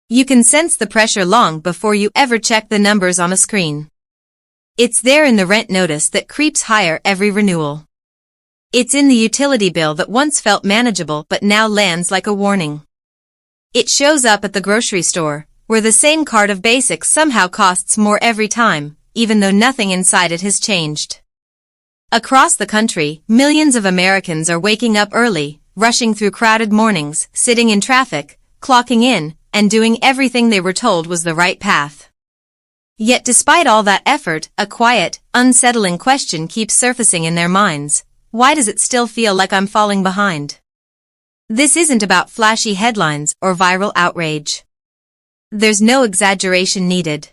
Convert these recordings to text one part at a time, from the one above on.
You can sense the pressure long before you ever check the numbers on a screen. It's there in the rent notice that creeps higher every renewal. It's in the utility bill that once felt manageable but now lands like a warning. It shows up at the grocery store, where the same cart of basics somehow costs more every time, even though nothing inside it has changed. Across the country, millions of Americans are waking up early, rushing through crowded mornings, sitting in traffic, clocking in, and doing everything they were told was the right path. Yet despite all that effort, a quiet, unsettling question keeps surfacing in their minds. Why does it still feel like I'm falling behind? This isn't about flashy headlines or viral outrage. There's no exaggeration needed.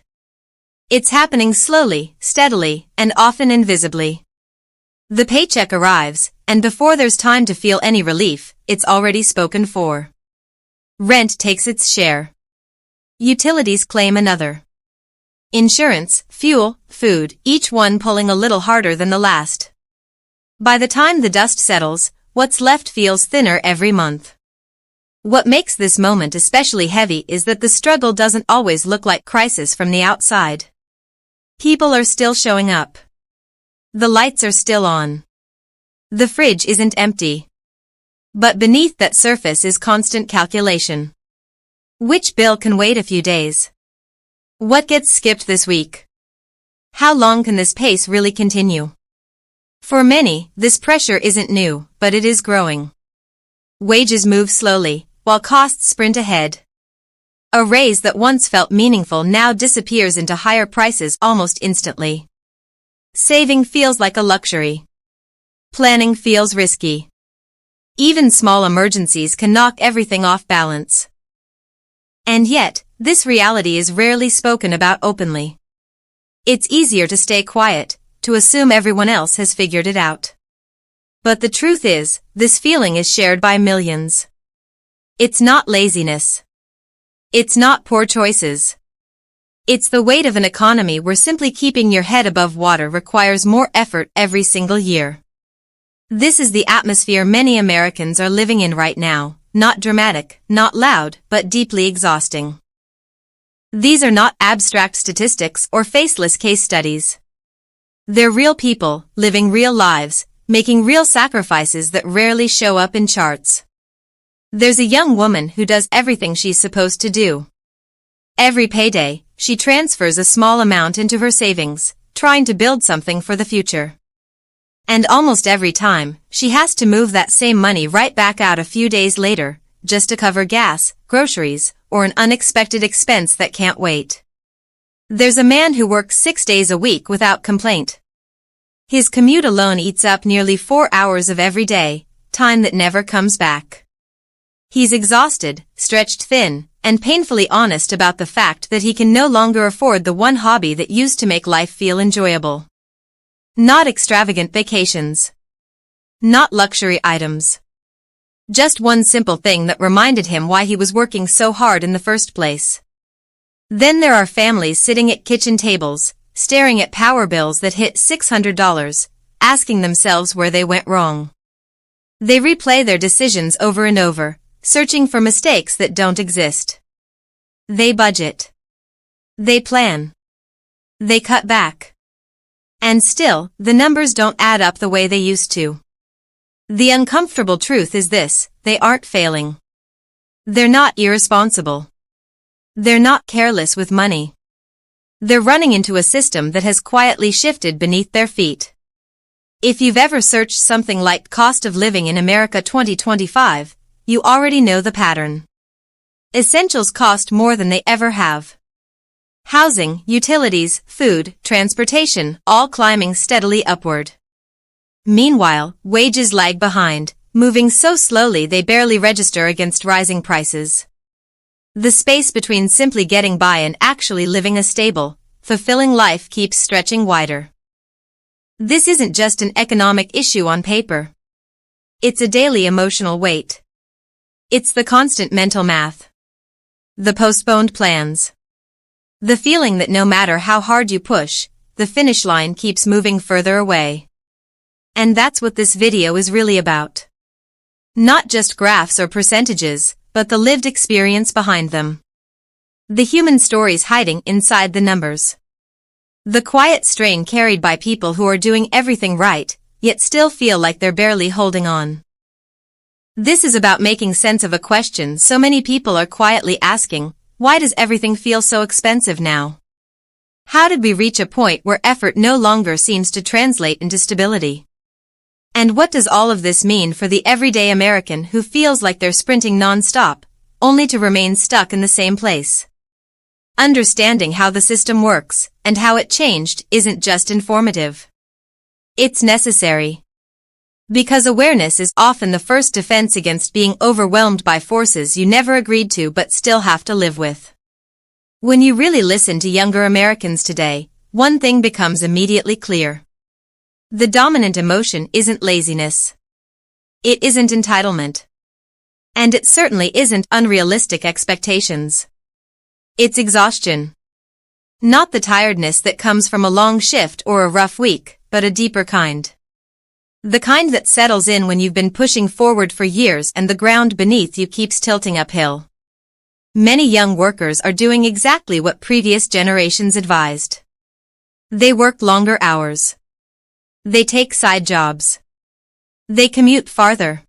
It's happening slowly, steadily, and often invisibly. The paycheck arrives, and before there's time to feel any relief, it's already spoken for. Rent takes its share. Utilities claim another. Insurance, fuel, food, each one pulling a little harder than the last. By the time the dust settles, what's left feels thinner every month. What makes this moment especially heavy is that the struggle doesn't always look like crisis from the outside. People are still showing up. The lights are still on. The fridge isn't empty. But beneath that surface is constant calculation. Which bill can wait a few days? What gets skipped this week? How long can this pace really continue? For many, this pressure isn't new, but it is growing. Wages move slowly, while costs sprint ahead. A raise that once felt meaningful now disappears into higher prices almost instantly. Saving feels like a luxury. Planning feels risky. Even small emergencies can knock everything off balance. And yet, this reality is rarely spoken about openly. It's easier to stay quiet, to assume everyone else has figured it out. But the truth is, this feeling is shared by millions. It's not laziness. It's not poor choices. It's the weight of an economy where simply keeping your head above water requires more effort every single year. This is the atmosphere many Americans are living in right now, not dramatic, not loud, but deeply exhausting. These are not abstract statistics or faceless case studies. They're real people, living real lives, making real sacrifices that rarely show up in charts. There's a young woman who does everything she's supposed to do. Every payday, she transfers a small amount into her savings, trying to build something for the future. And almost every time, she has to move that same money right back out a few days later, just to cover gas, groceries, or an unexpected expense that can't wait. There's a man who works 6 days a week without complaint. His commute alone eats up nearly 4 hours of every day, time that never comes back. He's exhausted, stretched thin, and painfully honest about the fact that he can no longer afford the one hobby that used to make life feel enjoyable. Not extravagant vacations. Not luxury items. Just one simple thing that reminded him why he was working so hard in the first place. Then there are families sitting at kitchen tables, staring at power bills that hit $600, asking themselves where they went wrong. They replay their decisions over and over, searching for mistakes that don't exist. They budget. They plan. They cut back. And still, the numbers don't add up the way they used to. The uncomfortable truth is this: they aren't failing. They're not irresponsible. They're not careless with money. They're running into a system that has quietly shifted beneath their feet. If you've ever searched something like cost of living in America 2025, you already know the pattern. Essentials cost more than they ever have. Housing, utilities, food, transportation, all climbing steadily upward. Meanwhile, wages lag behind, moving so slowly they barely register against rising prices. The space between simply getting by and actually living a stable, fulfilling life keeps stretching wider. This isn't just an economic issue on paper. It's a daily emotional weight. It's the constant mental math. The postponed plans. The feeling that no matter how hard you push, the finish line keeps moving further away. And that's what this video is really about. Not just graphs or percentages, but the lived experience behind them. The human stories hiding inside the numbers. The quiet strain carried by people who are doing everything right, yet still feel like they're barely holding on. This is about making sense of a question so many people are quietly asking: why does everything feel so expensive now? How did we reach a point where effort no longer seems to translate into stability? And what does all of this mean for the everyday American who feels like they're sprinting non-stop, only to remain stuck in the same place? Understanding how the system works and how it changed isn't just informative. It's necessary. Because awareness is often the first defense against being overwhelmed by forces you never agreed to but still have to live with. When you really listen to younger Americans today, one thing becomes immediately clear. The dominant emotion isn't laziness. It isn't entitlement. And it certainly isn't unrealistic expectations. It's exhaustion. Not the tiredness that comes from a long shift or a rough week, but a deeper kind. The kind that settles in when you've been pushing forward for years and the ground beneath you keeps tilting uphill. Many young workers are doing exactly what previous generations advised. They work longer hours. They take side jobs. They commute farther.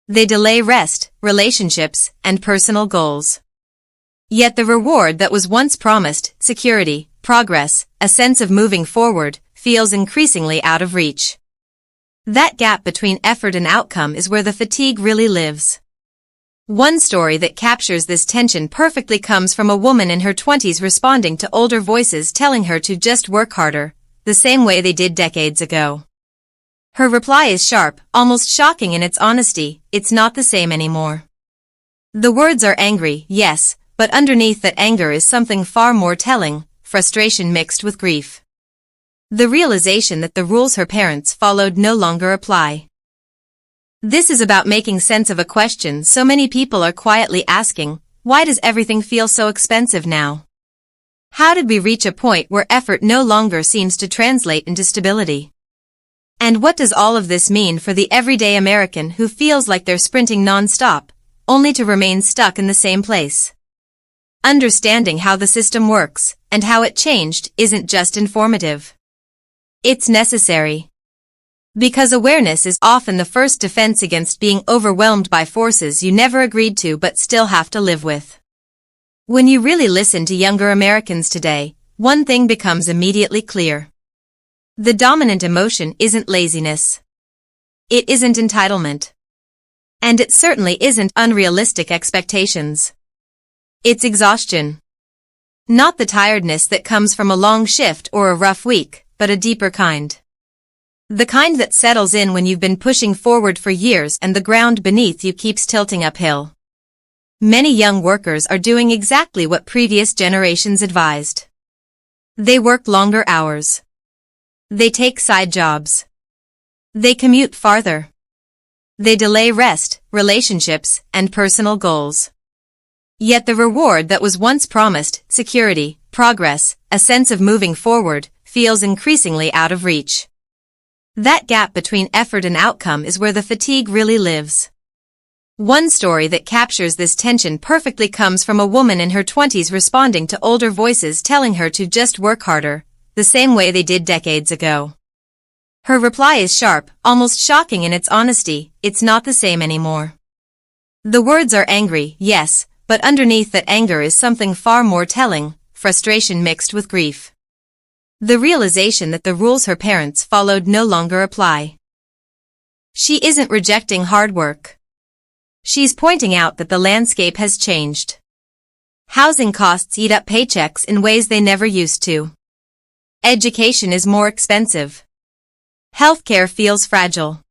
They delay rest, relationships, and personal goals. Yet the reward that was once promised, security, progress, a sense of moving forward, feels increasingly out of reach. That gap between effort and outcome is where the fatigue really lives. One story that captures this tension perfectly comes from a woman in her 20s responding to older voices telling her to just work harder, the same way they did decades ago. Her reply is sharp, almost shocking in its honesty: it's not the same anymore. The words are angry, yes, but underneath that anger is something far more telling: frustration mixed with grief. The realization that the rules her parents followed no longer apply. This is about making sense of a question so many people are quietly asking: why does everything feel so expensive now? How did we reach a point where effort no longer seems to translate into stability? And what does all of this mean for the everyday American who feels like they're sprinting non-stop, only to remain stuck in the same place? Understanding how the system works and how it changed isn't just informative. It's necessary. Because awareness is often the first defense against being overwhelmed by forces you never agreed to but still have to live with. When you really listen to younger Americans today, one thing becomes immediately clear. The dominant emotion isn't laziness. It isn't entitlement. And it certainly isn't unrealistic expectations. It's exhaustion. Not the tiredness that comes from a long shift or a rough week, but a deeper kind. The kind that settles in when you've been pushing forward for years and the ground beneath you keeps tilting uphill. Many young workers are doing exactly what previous generations advised. They work longer hours. They take side jobs. They commute farther. They delay rest, relationships, and personal goals. Yet the reward that was once promised, security, progress, a sense of moving forward, feels increasingly out of reach. That gap between effort and outcome is where the fatigue really lives. One story that captures this tension perfectly comes from a woman in her 20s responding to older voices telling her to just work harder, the same way they did decades ago. Her reply is sharp, almost shocking in its honesty: it's not the same anymore. The words are angry, yes, but underneath that anger is something far more telling: frustration mixed with grief. The realization that the rules her parents followed no longer apply. She isn't rejecting hard work. She's pointing out that the landscape has changed. Housing costs eat up paychecks in ways they never used to. Education is more expensive. Healthcare feels fragile.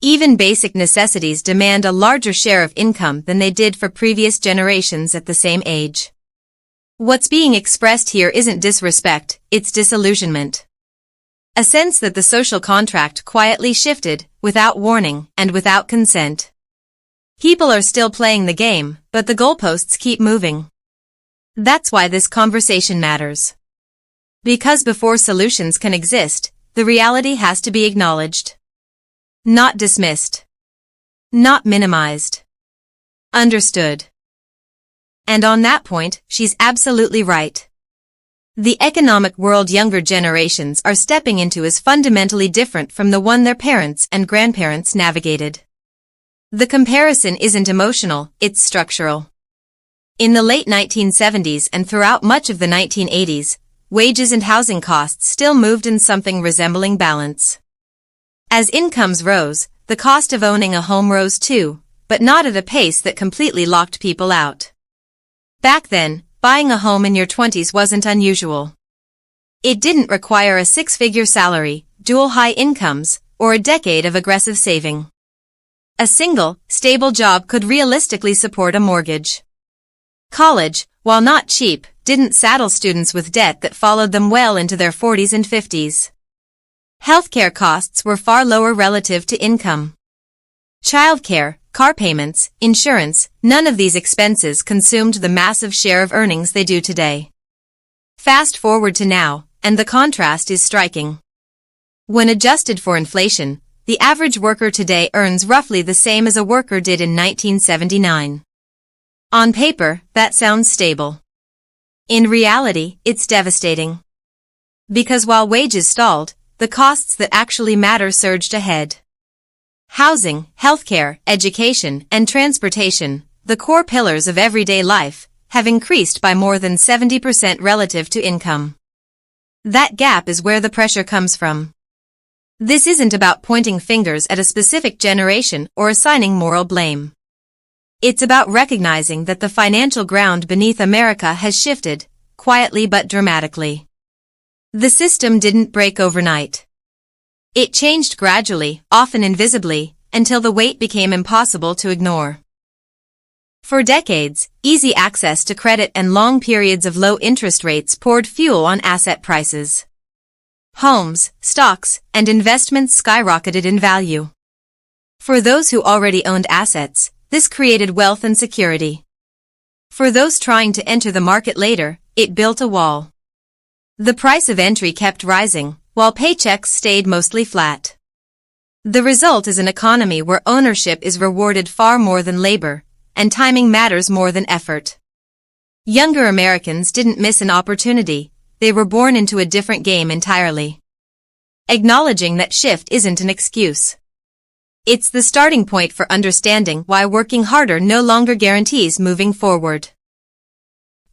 Even basic necessities demand a larger share of income than they did for previous generations at the same age. What's being expressed here isn't disrespect, it's disillusionment. A sense that the social contract quietly shifted, without warning and without consent. People are still playing the game, but the goalposts keep moving. That's why this conversation matters. Because before solutions can exist, the reality has to be acknowledged. Not dismissed. Not minimized. Understood. And on that point, she's absolutely right. The economic world younger generations are stepping into is fundamentally different from the one their parents and grandparents navigated. The comparison isn't emotional, it's structural. In the late 1970s and throughout much of the 1980s, wages and housing costs still moved in something resembling balance. As incomes rose, the cost of owning a home rose too, but not at a pace that completely locked people out. Back then, buying a home in your 20s wasn't unusual. It didn't require a six-figure salary, dual high incomes, or a decade of aggressive saving. A single, stable job could realistically support a mortgage. College, while not cheap, didn't saddle students with debt that followed them well into their 40s and 50s. Healthcare costs were far lower relative to income. Childcare, car payments, insurance, none of these expenses consumed the massive share of earnings they do today. Fast forward to now, and the contrast is striking. When adjusted for inflation, the average worker today earns roughly the same as a worker did in 1979. On paper, that sounds stable. In reality, it's devastating. Because while wages stalled, the costs that actually matter surged ahead. Housing, healthcare, education, and transportation, the core pillars of everyday life, have increased by more than 70% relative to income. That gap is where the pressure comes from. This isn't about pointing fingers at a specific generation or assigning moral blame. It's about recognizing that the financial ground beneath America has shifted, quietly but dramatically. The system didn't break overnight. It changed gradually, often invisibly, until the weight became impossible to ignore. For decades, easy access to credit and long periods of low interest rates poured fuel on asset prices. Homes, stocks, and investments skyrocketed in value. For those who already owned assets, this created wealth and security. For those trying to enter the market later, it built a wall. The price of entry kept rising, while paychecks stayed mostly flat. The result is an economy where ownership is rewarded far more than labor, and timing matters more than effort. Younger Americans didn't miss an opportunity, they were born into a different game entirely. Acknowledging that shift isn't an excuse. It's the starting point for understanding why working harder no longer guarantees moving forward.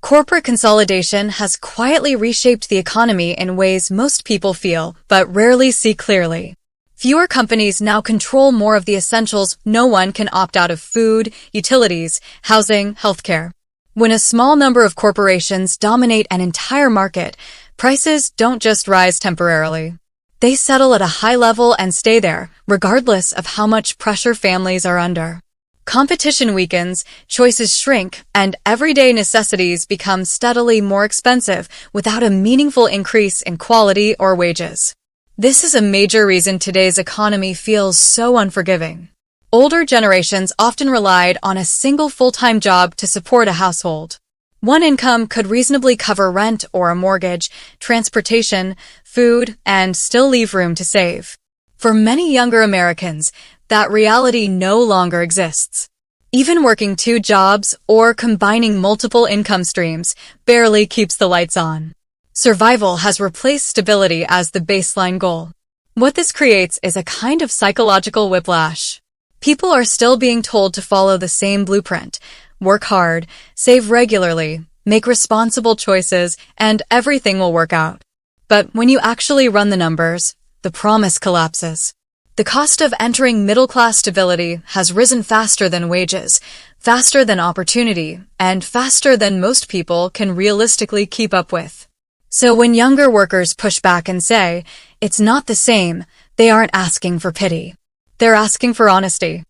Corporate consolidation has quietly reshaped the economy in ways most people feel, but rarely see clearly. Fewer companies now control more of the essentials no one can opt out of: food, utilities, housing, healthcare. When a small number of corporations dominate an entire market, prices don't just rise temporarily. They settle at a high level and stay there, regardless of how much pressure families are under. Competition weakens, choices shrink, and everyday necessities become steadily more expensive without a meaningful increase in quality or wages. This is a major reason today's economy feels so unforgiving. Older generations often relied on a single full-time job to support a household. One income could reasonably cover rent or a mortgage, transportation, food, and still leave room to save. For many younger Americans, that reality no longer exists. Even working two jobs or combining multiple income streams barely keeps the lights on. Survival has replaced stability as the baseline goal. What this creates is a kind of psychological whiplash. People are still being told to follow the same blueprint: work hard, save regularly, make responsible choices, and everything will work out. But when you actually run the numbers, the promise collapses. The cost of entering middle-class stability has risen faster than wages, faster than opportunity, and faster than most people can realistically keep up with. So when younger workers push back and say, "It's not the same," they aren't asking for pity. They're asking for honesty.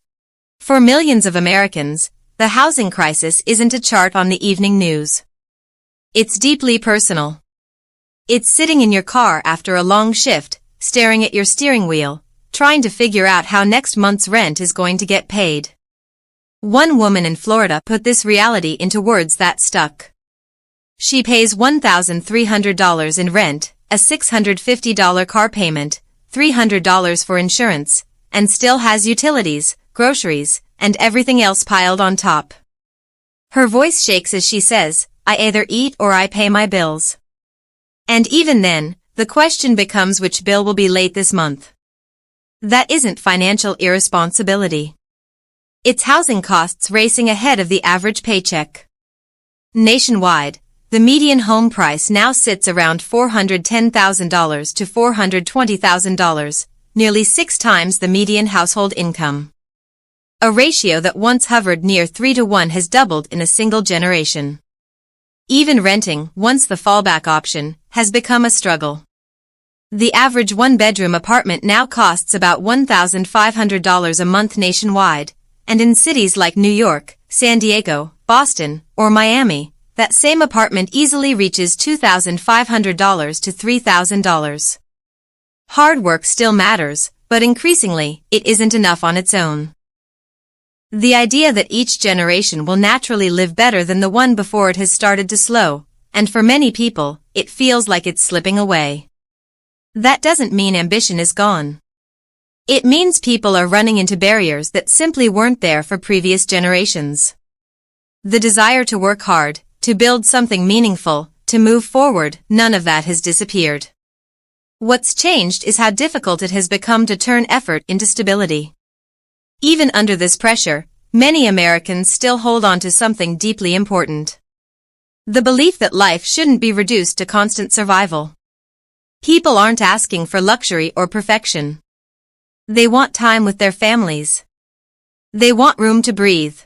For millions of Americans, the housing crisis isn't a chart on the evening news. It's deeply personal. It's sitting in your car after a long shift, staring at your steering wheel, trying to figure out how next month's rent is going to get paid. One woman in Florida put this reality into words that stuck. She pays $1,300 in rent, a $650 car payment, $300 for insurance, and still has utilities, groceries, and everything else piled on top. Her voice shakes as she says, I either eat or I pay my bills. And even then, the question becomes which bill will be late this month. That isn't financial irresponsibility. It's housing costs racing ahead of the average paycheck. Nationwide, the median home price now sits around $410,000 to $420,000, nearly 6 times the median household income. A ratio that once hovered near 3-to-1 has doubled in a single generation. Even renting, once the fallback option, has become a struggle. The average one-bedroom apartment now costs about $1,500 a month nationwide, and in cities like New York, San Diego, Boston, or Miami, that same apartment easily reaches $2,500 to $3,000. Hard work still matters, but increasingly, it isn't enough on its own. The idea that each generation will naturally live better than the one before it has started to slow, and for many people, it feels like it's slipping away. That doesn't mean ambition is gone. It means people are running into barriers that simply weren't there for previous generations. The desire to work hard, to build something meaningful, to move forward, none of that has disappeared. What's changed is how difficult it has become to turn effort into stability. Even under this pressure, many Americans still hold on to something deeply important. The belief that life shouldn't be reduced to constant survival. People aren't asking for luxury or perfection. They want time with their families. They want room to breathe.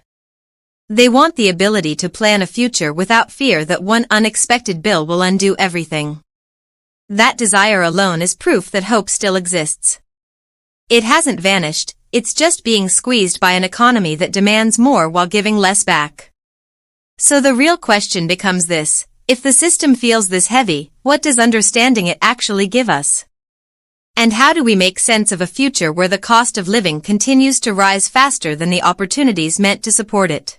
They want the ability to plan a future without fear that one unexpected bill will undo everything. That desire alone is proof that hope still exists. It hasn't vanished, it's just being squeezed by an economy that demands more while giving less back. So the real question becomes this: if the system feels this heavy, what does understanding it actually give us? And how do we make sense of a future where the cost of living continues to rise faster than the opportunities meant to support it?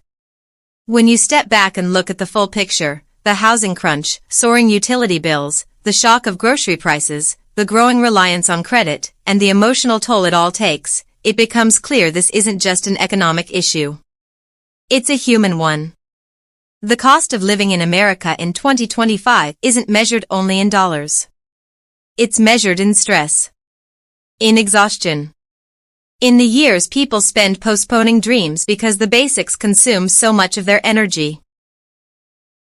When you step back and look at the full picture, the housing crunch, soaring utility bills, the shock of grocery prices, the growing reliance on credit, and the emotional toll it all takes, it becomes clear this isn't just an economic issue. It's a human one. The cost of living in America in 2025 isn't measured only in dollars. It's measured in stress, in exhaustion, in the years people spend postponing dreams because the basics consume so much of their energy.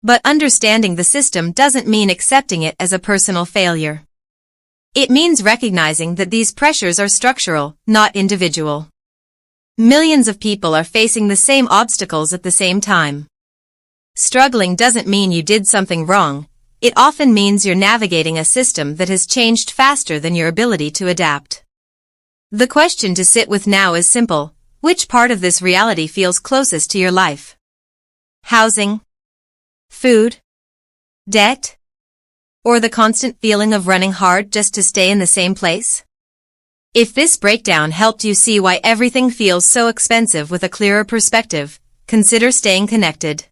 But understanding the system doesn't mean accepting it as a personal failure. It means recognizing that these pressures are structural, not individual. Millions of people are facing the same obstacles at the same time. Struggling doesn't mean you did something wrong. It often means you're navigating a system that has changed faster than your ability to adapt. The question to sit with now is simple: which part of this reality feels closest to your life? Housing? Food? Debt? Or the constant feeling of running hard just to stay in the same place? If this breakdown helped you see why everything feels so expensive with a clearer perspective, consider staying connected.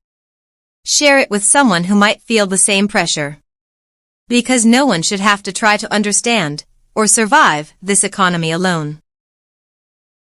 Share it with someone who might feel the same pressure. Because no one should have to try to understand or survive this economy alone.